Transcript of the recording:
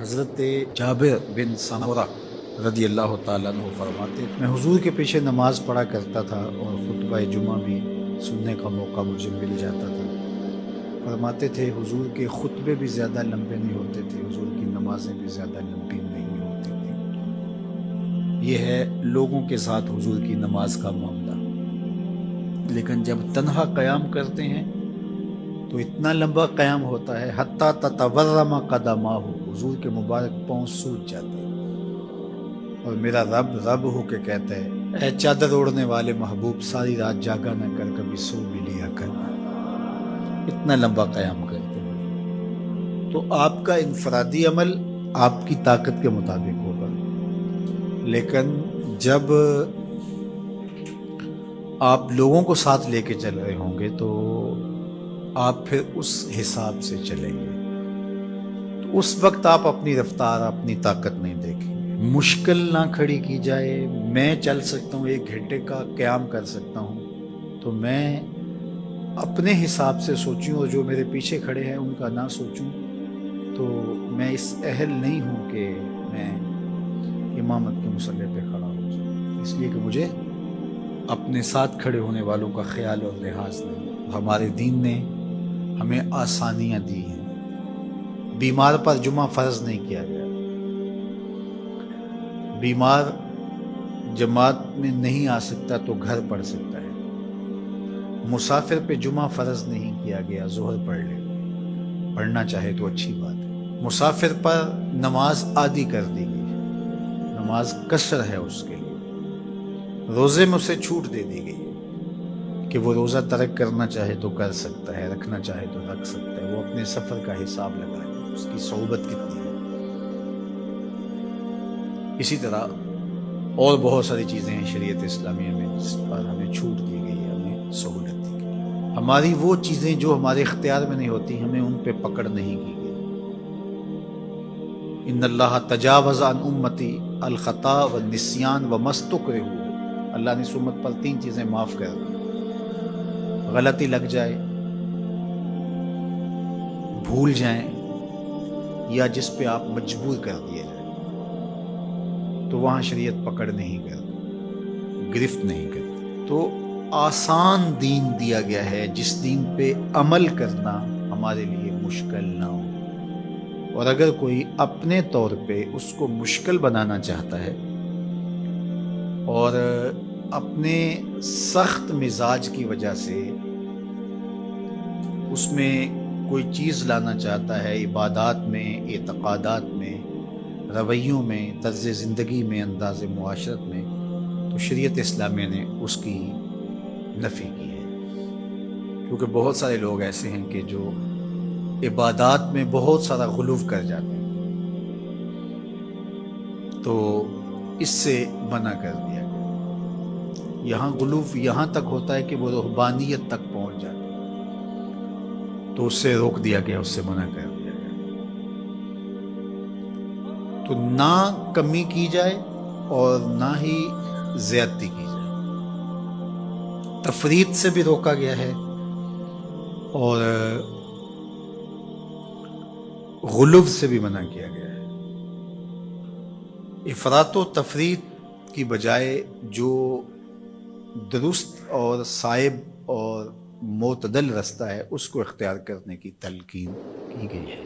حضرت جابر بن سمرہ رضی اللہ تعالیٰ عنہ فرماتے میں حضور کے پیچھے نماز پڑھا کرتا تھا اور خطبہ جمعہ بھی سننے کا موقع مجھے مل جاتا تھا۔ فرماتے تھے حضور کے خطبے بھی زیادہ لمبے نہیں ہوتے تھے، حضور کی نمازیں بھی زیادہ لمبی نہیں ہوتی تھیں۔ یہ ہے لوگوں کے ساتھ حضور کی نماز کا معاملہ، لیکن جب تنہا قیام کرتے ہیں تو اتنا لمبا قیام ہوتا ہے حتیٰ تتورم قدماہ، حضور کے مبارک پاؤں سوج جاتے ہیں اور میرا رب رب ہو کے کہتا ہے اے چادر اوڑھنے والے محبوب، ساری رات جاگا نہ کر، کبھی سو بھی لیا کر۔ اتنا لمبا قیام کرتے ہیں تو آپ کا انفرادی عمل آپ کی طاقت کے مطابق ہوگا، لیکن جب آپ لوگوں کو ساتھ لے کے چل رہے ہوں گے تو آپ پھر اس حساب سے چلیں گے، تو اس وقت آپ اپنی رفتار اپنی طاقت نہیں دیکھیں گے۔ مشکل نہ کھڑی کی جائے، میں چل سکتا ہوں، 1 گھنٹے کا قیام کر سکتا ہوں، تو میں اپنے حساب سے سوچوں اور جو میرے پیچھے کھڑے ہیں ان کا نہ سوچوں، تو میں اس اہل نہیں ہوں کہ میں امامت کے مصلی پہ کھڑا ہو جاؤں، اس لیے کہ مجھے اپنے ساتھ کھڑے ہونے والوں کا خیال اور لحاظ نہیں۔ ہمارے دین نے ہمیں آسانیاں دی ہیں۔ بیمار پر جمعہ فرض نہیں کیا گیا، بیمار جماعت میں نہیں آ سکتا تو گھر پڑھ سکتا ہے۔ مسافر پہ جمعہ فرض نہیں کیا گیا، ظہر پڑھ لے، پڑھنا چاہے تو اچھی بات ہے۔ مسافر پر نماز عادی کر دی گئی، نماز قصر ہے اس کے لیے۔ روزے میں اسے چھوٹ دے دی گئی کہ وہ روزہ ترک کرنا چاہے تو کر سکتا ہے، رکھنا چاہے تو رکھ سکتا ہے، وہ اپنے سفر کا حساب لگائے اس کی صعوبت کتنی ہے۔ اسی طرح اور بہت ساری چیزیں ہیں شریعت اسلامیہ میں جس پر ہمیں چھوٹ دی گئی ہے، ہمیں سہولت دی گئی ہے۔ ہماری وہ چیزیں جو ہمارے اختیار میں نہیں ہوتی، ہمیں ان پہ پکڑ نہیں کی گئی۔ ان اللہ تجاوز عن امتی الخطا والنسیان وما استکرہوا، اللہ نے اس امت پر 3 چیزیں معاف کر دی: غلطی لگ جائے، بھول جائیں، یا جس پہ آپ مجبور کر دیے جائیں، تو وہاں شریعت پکڑ نہیں کرتی، گرفت نہیں کرتی۔ تو آسان دین دیا گیا ہے جس دین پہ عمل کرنا ہمارے لیے مشکل نہ ہو، اور اگر کوئی اپنے طور پہ اس کو مشکل بنانا چاہتا ہے اور اپنے سخت مزاج کی وجہ سے اس میں کوئی چیز لانا چاہتا ہے، عبادات میں، اعتقادات میں، رویوں میں، طرز زندگی میں، انداز معاشرت میں، تو شریعت اسلامیہ نے اس کی نفی کی ہے۔ کیونکہ بہت سارے لوگ ایسے ہیں کہ جو عبادات میں بہت سارا غلو کر جاتے ہیں، تو اس سے منع کر دیا گیا۔ یہاں غلو یہاں تک ہوتا ہے کہ وہ رہبانیت تک پہنچ جاتے ہیں، تو اس سے روک دیا گیا، اس سے منع کر دیا گیا۔ تو نہ کمی کی جائے اور نہ ہی زیادتی کی جائے، تفریط سے بھی روکا گیا ہے اور غلو سے بھی منع کیا گیا ہے۔ افراط و تفریط کی بجائے جو درست اور صائب اور معتدل رستہ ہے اس کو اختیار کرنے کی تلقین کی گئی ہے۔